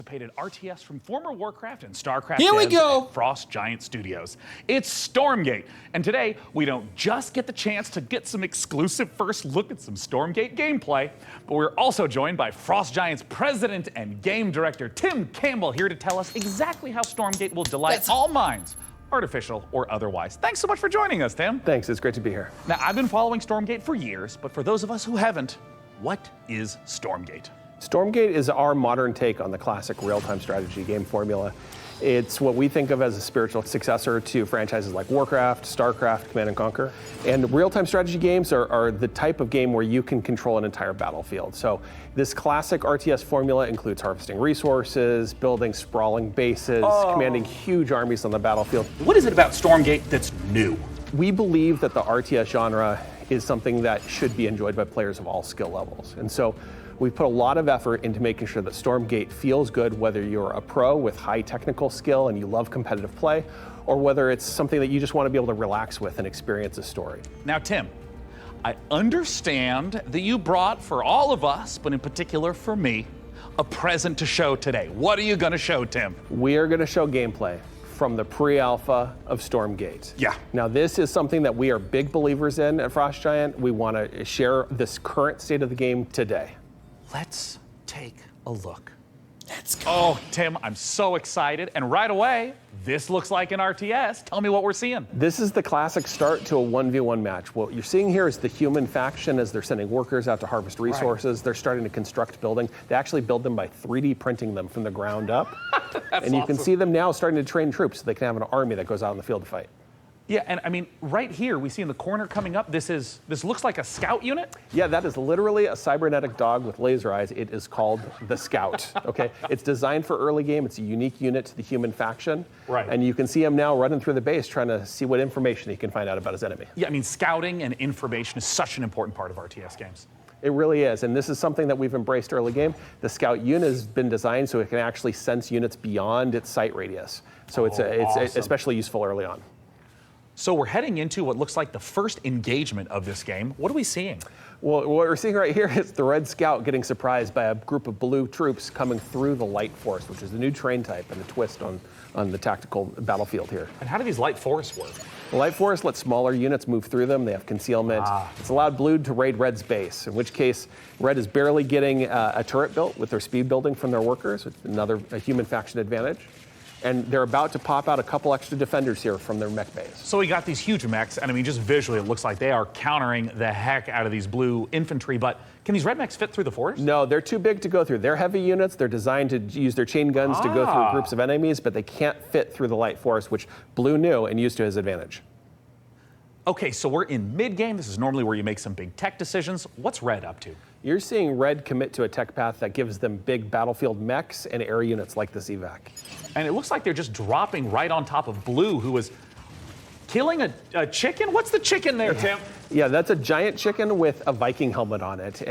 RTS from former Warcraft and StarCraft Here we devs go. at Frost Giant Studios. It's Stormgate, and today we don't just get the chance to get some exclusive first look at some Stormgate gameplay, but we're also joined by Frost Giant's president and game director Tim Campbell here to tell us exactly how Stormgate will delight all minds, artificial or otherwise. Thanks so much for joining us, Tim. Thanks, it's great to be here. Now, I've been following Stormgate for years, but for those of us who haven't, what is Stormgate? Stormgate is our modern take on the classic real-time strategy game formula. It's what we think of as a spiritual successor to franchises like Warcraft, StarCraft, Command & Conquer. And real-time strategy games are the type of game where you can control an entire battlefield. So this classic RTS formula includes harvesting resources, building sprawling bases, commanding huge armies on the battlefield. What is it about Stormgate that's new? We believe that the RTS genre is something that should be enjoyed by players of all skill levels. And so we've put a lot of effort into making sure that Stormgate feels good, whether you're a pro with high technical skill and you love competitive play, or whether it's something that you just want to be able to relax with and experience a story. Now, Tim, I understand that you brought, for all of us, but in particular for me, a present to show today. What are you going to show, Tim? We are going to show gameplay from the pre-alpha of Stormgate. Yeah. Now, this is something that we are big believers in at Frost Giant. We want to share this current state of the game today. Let's take a look. Let's go. Oh, Tim, I'm so excited. And right away, this looks like an RTS. Tell me what we're seeing. This is the classic start to a 1v1 match. What you're seeing here is the human faction as they're sending workers out to harvest resources. Right. They're starting to construct building. They actually build them by 3D printing them from the ground up. And you can see them now starting to train troops so they can have an army that goes out in the field to fight. Yeah, and I mean, right here, we see in the corner coming up, this looks like a scout unit? Yeah, that is literally a cybernetic dog with laser eyes. It is called the Scout, okay? It's designed for early game. It's a unique unit to the human faction. Right. And you can see him now running through the base trying to see what information he can find out about his enemy. Yeah, I mean, scouting and information is such an important part of RTS games. It really is, and this is something that we've embraced early game. The Scout unit has been designed so it can actually sense units beyond its sight radius. So it's awesome. especially useful early on. So we're heading into what looks like the first engagement of this game. What are we seeing? Well, what we're seeing right here is the Red Scout getting surprised by a group of blue troops coming through the Light Force, which is the new train type and the twist on the tactical battlefield here. And how do these Light Forests work? The Light Force lets smaller units move through them. They have concealment. It's allowed Blue to raid Red's base, in which case Red is barely getting a turret built with their speed building from their workers, which is a human faction advantage. And they're about to pop out a couple extra defenders here from their mech base. So we got these huge mechs, and I mean, just visually, it looks like they are countering the heck out of these blue infantry, but can these red mechs fit through the forest? No, they're too big to go through. They're heavy units. They're designed to use their chain guns to go through groups of enemies, but they can't fit through the Light Force, which Blue knew and used to his advantage. Okay, so we're in mid-game. This is normally where you make some big tech decisions. What's Red up to? You're seeing Red commit to a tech path that gives them big battlefield mechs and air units like this evac. And it looks like they're just dropping right on top of Blue, who is killing a chicken? What's the chicken there, Tim? Yeah, that's a giant chicken with a Viking helmet on it.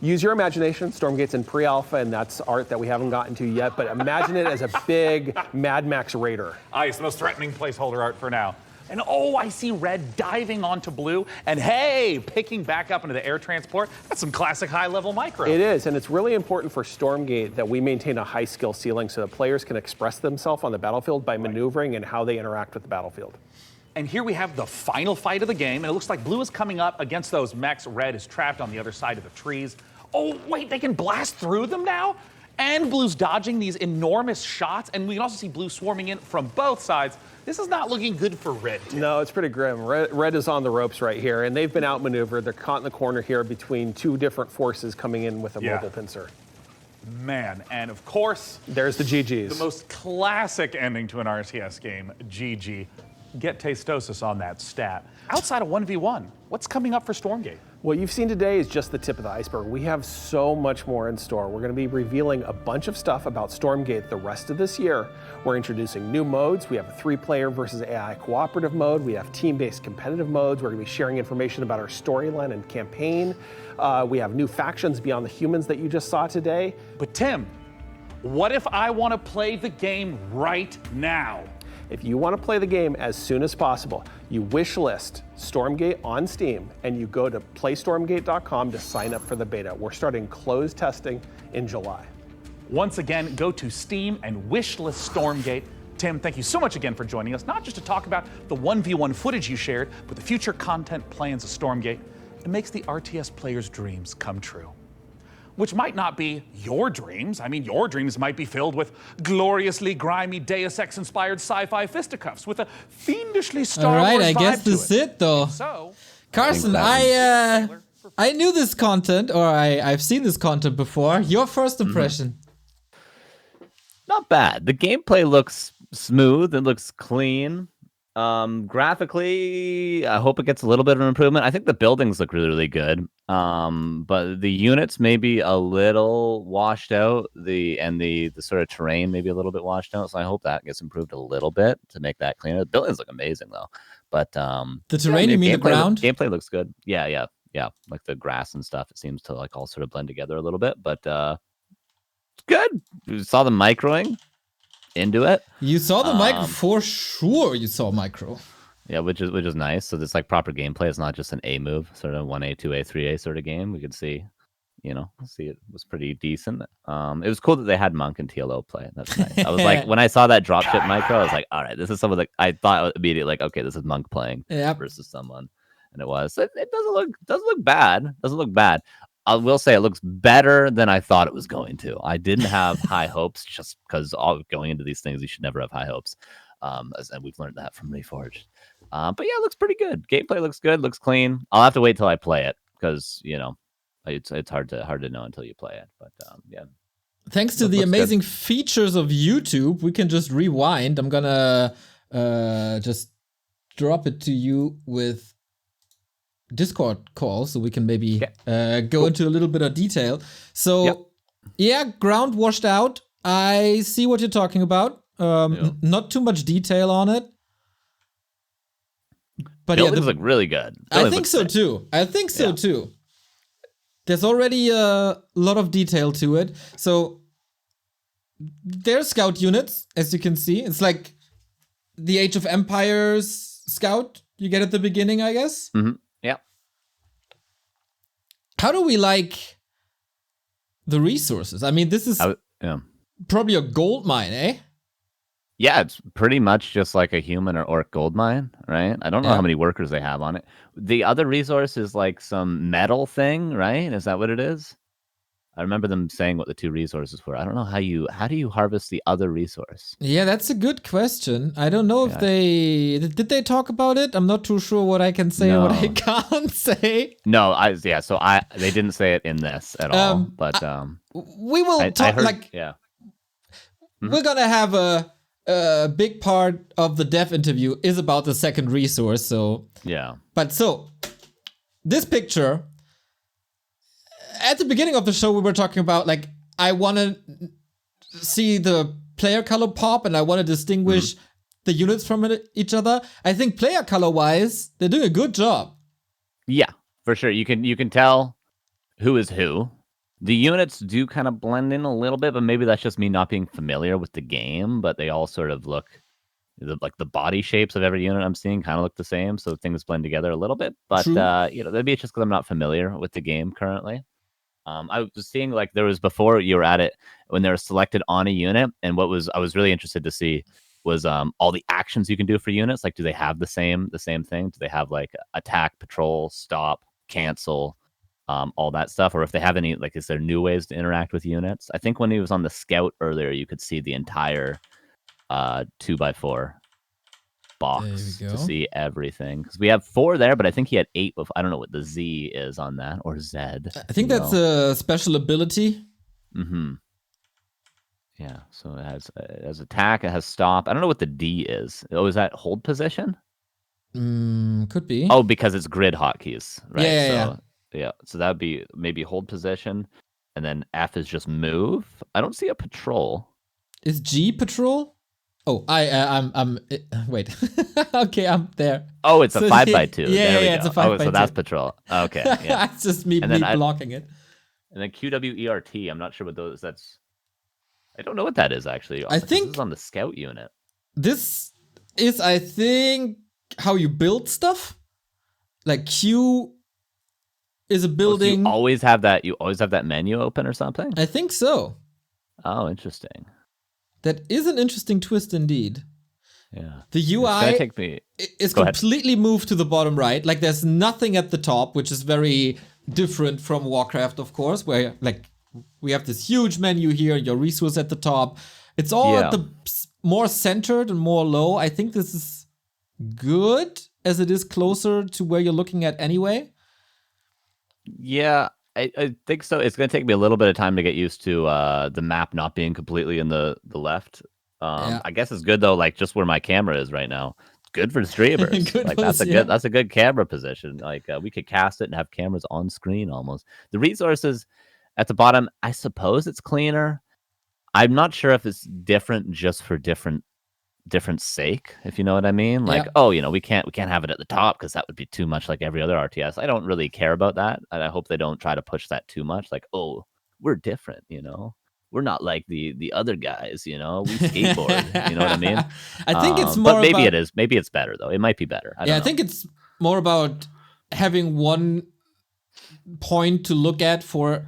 Use your imagination. Stormgate's in pre-alpha, and that's art that we haven't gotten to yet, but imagine it as a big Mad Max Raider. It's the most threatening placeholder art for now. And oh, I see Red diving onto Blue, and hey, picking back up into the air transport. That's some classic high-level micro. It is, and it's really important for Stormgate that we maintain a high skill ceiling so that players can express themselves on the battlefield by maneuvering and how they interact with the battlefield. And here we have the final fight of the game, and it looks like Blue is coming up against those mechs. Red is trapped on the other side of the trees. Oh, wait, they can blast through them now? And Blue's dodging these enormous shots, and we can also see Blue swarming in from both sides. This is not looking good for Red, Tim. No, it's pretty grim. Red is on the ropes right here, and they've been outmaneuvered. They're caught in the corner here between two different forces coming in with a mobile pincer. Man, and of course, there's the GGs. The most classic ending to an RTS game, GG. Get Tastosis on that stat. Outside of 1v1, what's coming up for Stormgate? What you've seen today is just the tip of the iceberg. We have so much more in store. We're going to be revealing a bunch of stuff about Stormgate the rest of this year. We're introducing new modes. We have a 3-player versus AI cooperative mode. We have team-based competitive modes. We're going to be sharing information about our storyline and campaign. We have new factions beyond the humans that you just saw today. But Tim, what if I want to play the game right now? If you want to play the game as soon as possible, you wish list Stormgate on Steam and you go to playstormgate.com to sign up for the beta. We're starting closed testing in July. Once again, go to Steam and wishlist Stormgate. Tim, thank you so much again for joining us, not just to talk about the 1v1 footage you shared, but the future content plans of Stormgate. It makes the RTS players' dreams come true. Which might not be your dreams. I mean, your dreams might be filled with gloriously grimy Deus Ex-inspired sci-fi fisticuffs with a fiendishly Star Wars vibe. All right, I guess this is it, though. So, Carson, I knew this content, or I've seen this content before. Your first impression? Not bad. The gameplay looks smooth. It looks clean. Graphically, I hope it gets a little bit of an improvement. I think the buildings look really, really good. But the units may be a little washed out. The sort of terrain may be a little bit washed out. So I hope that gets improved a little bit to make that cleaner. The buildings look amazing though. But the terrain, you mean the ground? Gameplay looks good. Yeah. Like the grass and stuff. It seems to like all sort of blend together a little bit. But it's good. We saw the microing. Into it. You saw the micro for sure. You saw micro. Yeah, which is nice. So this like proper gameplay. It's not just an A move, sort of 1A, 2A, 3A sort of game. We could see it was pretty decent. It was cool that they had Monk and TLO play. That's nice. I was like, when I saw that dropship micro, I was like, all right, this is some of the. I thought immediately like, okay, this is Monk playing versus someone, and it was. It doesn't look bad. Doesn't look bad. I will say it looks better than I thought it was going to. I didn't have high hopes just because going into these things, you should never have high hopes. And we've learned that from Reforged. But yeah, it looks pretty good. Gameplay looks good, looks clean. I'll have to wait till I play it because, it's hard to know until you play it. But yeah. Thanks to the amazing features of YouTube, we can just rewind. I'm gonna just drop it to you with Discord call so we can maybe go into a little bit of detail. So yeah, ground washed out. I see what you're talking about. Not too much detail on it. But buildings look really good. I think so too. Too. There's already a lot of detail to it. So there's scout units, as you can see. It's like the Age of Empires scout you get at the beginning, I guess. Mm-hmm. Yeah. How do we like the resources? I mean, this is probably a gold mine, eh? Yeah, it's pretty much just like a human or orc gold mine, right? I don't know how many workers they have on it. The other resource is like some metal thing, right? Is that what it is? I remember them saying what the two resources were. I don't know how do you harvest the other resource? Yeah, that's a good question. I don't know if did they talk about it? I'm not too sure what I can say and what I can't say. No, they didn't say it in this at all. But we will talk. We're gonna have a big part of the dev interview is about the second resource. So but this picture. At the beginning of the show, we were talking about, like, I want to see the player color pop and I want to distinguish the units from each other. I think player color-wise, they're doing a good job. Yeah, for sure. You can tell who is who. The units do kind of blend in a little bit, but maybe that's just me not being familiar with the game, but they all sort of look... like the body shapes of every unit I'm seeing kind of look the same, so things blend together a little bit. But, maybe it's just because I'm not familiar with the game currently. I was seeing like there was before you were at it when they were selected on a unit, and I was really interested to see was all the actions you can do for units. Like, do they have the same thing? Do they have like attack, patrol, stop, cancel, all that stuff? Or if they have any, like, is there new ways to interact with units? I think when he was on the scout earlier, you could see the entire 2x4 box to see everything, because we have 4 there, but I think he had 8 before. I don't know what the Z is on that, or Z. I think that's a special ability. Yeah, so it has attack, it has stop. I don't know what the D is. Oh, is that hold position? Could be. Oh, because it's grid hotkeys, right? Yeah. So that would be maybe hold position, and then F is just move. I don't see a patrol. Is G patrol? Oh, I'm wait. Okay, I'm there. Oh, it's a 5x2. Yeah, it's a 5x2. Oh, so that's patrol. Okay, yeah. It's just me blocking it. And then QWERT, I'm not sure what those. I don't know what that is actually. I think this is on the scout unit. This is, I think, how you build stuff. Like Q is a building. So you always have that menu open or something? I think so. Oh, interesting. That is an interesting twist indeed. Yeah. The UI is Go completely moved to the bottom right. Like there's nothing at the top, which is very different from Warcraft, of course, where like we have this huge menu here, your resource at the top. It's all at the more centered and more low. I think this is good as it is closer to where you're looking at anyway. Yeah, I think so. It's going to take me a little bit of time to get used to the map not being completely in the left. I guess it's good though, like just where my camera is right now. It's good for streamers. Like that's a good camera position. Like we could cast it and have cameras on screen almost. The resources at the bottom, I suppose it's cleaner. I'm not sure if it's different just for different sake, if you know what I mean. Like, we can't have it at the top because that would be too much like every other RTS. I don't really care about that, and I hope they don't try to push that too much. Like, oh, we're different, we're not like the other guys, we skateboard. You know what I mean? I think it's more. But maybe it is. Maybe it's better though. It might be better. I don't know. I think it's more about having one point to look at for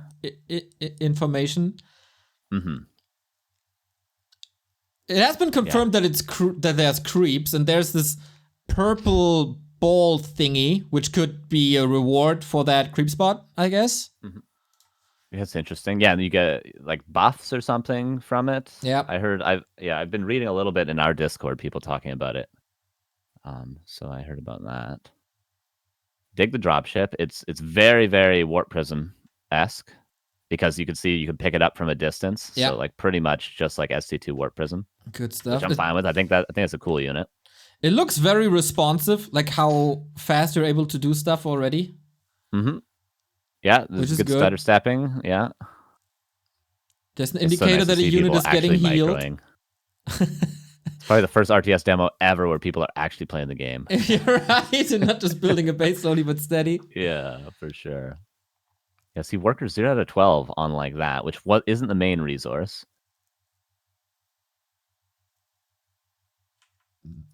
information. Mm-hmm. It has been confirmed that that there's creeps, and there's this purple ball thingy, which could be a reward for that creep spot, I guess. Mm-hmm. That's interesting. Yeah, and you get like buffs or something from it. Yeah, I've been reading a little bit in our Discord, people talking about it. So I heard about that. Dig the dropship. It's very, very Warp Prism-esque. Because you can pick it up from a distance. So like pretty much just like SC2 Warp Prism. Good stuff. Which I'm fine with. I think it's a cool unit. It looks very responsive, like how fast you're able to do stuff already. Mm-hmm. Yeah, there's good stutter stepping. Yeah. There's an indicator that a unit is getting healed. It's probably the first RTS demo ever where people are actually playing the game. You're right, and not just building a base slowly but steady. Yeah, for sure. Yeah, see, workers 0 out of 12 on like that, which isn't the main resource.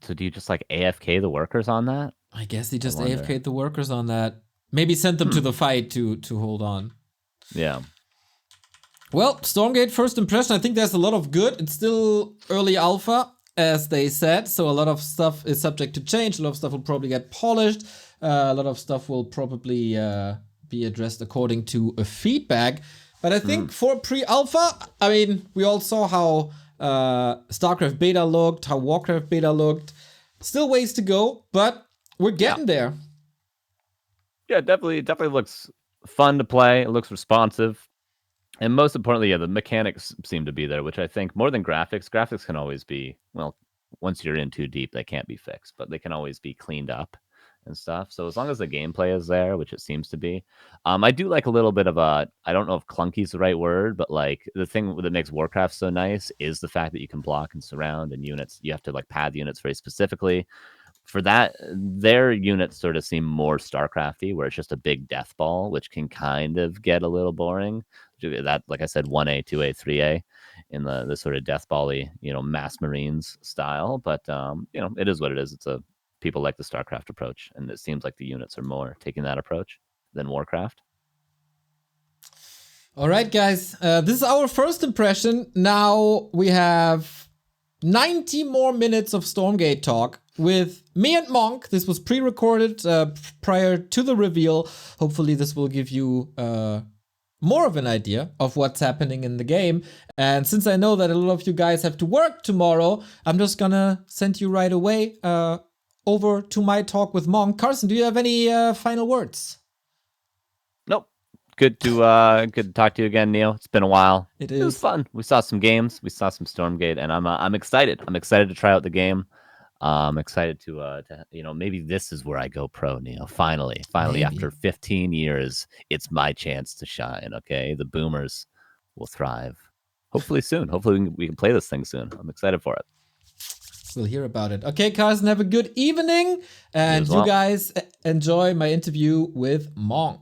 So do you just like AFK the workers on that? I guess he just AFK'd the workers on that. Maybe sent them to the fight to hold on. Yeah. Well, Stormgate first impression, I think there's a lot of good. It's still early alpha, as they said, so a lot of stuff is subject to change. A lot of stuff will probably get polished. A lot of stuff will probably be addressed according to a feedback. But I think for pre-alpha, I mean, we all saw how StarCraft beta looked, how Warcraft beta looked. Still ways to go, but we're getting there. Yeah, definitely looks fun to play. It looks responsive. And most importantly, the mechanics seem to be there, which I think more than graphics. Graphics can always be, well, once you're in too deep, they can't be fixed, but they can always be cleaned up and stuff. So as long as the gameplay is there, which it seems to be, I do like a little bit of I don't know if clunky is the right word, but like the thing that makes Warcraft so nice is the fact that you can block and surround, and units, you have to like pad units very specifically. For that, their units sort of seem more StarCrafty, where it's just a big death ball, which can kind of get a little boring. That, like I said, 1A, 2A, 3A in the sort of death ball-y, mass marines style. But it is what it is. People like the StarCraft approach, and it seems like the units are more taking that approach than Warcraft. All right, guys, this is our first impression. Now we have 90 more minutes of Stormgate talk with me and Monk. This was pre-recorded prior to the reveal. Hopefully this will give you more of an idea of what's happening in the game. And since I know that a lot of you guys have to work tomorrow, I'm just gonna send you right away over to my talk with Monk. Carson, do you have any final words? Nope. Good to talk to you again, Neo. It's been a while. It is. It was fun. We saw some games. We saw some Stormgate, and I'm excited. I'm excited to try out the game. I'm excited to maybe this is where I go pro, Neo. Finally, maybe. After 15 years, it's my chance to shine. Okay, the boomers will thrive. Hopefully soon. Hopefully we can play this thing soon. I'm excited for it. We'll hear about it. Okay, Carson, have a good evening, and you guys enjoy my interview with Monk.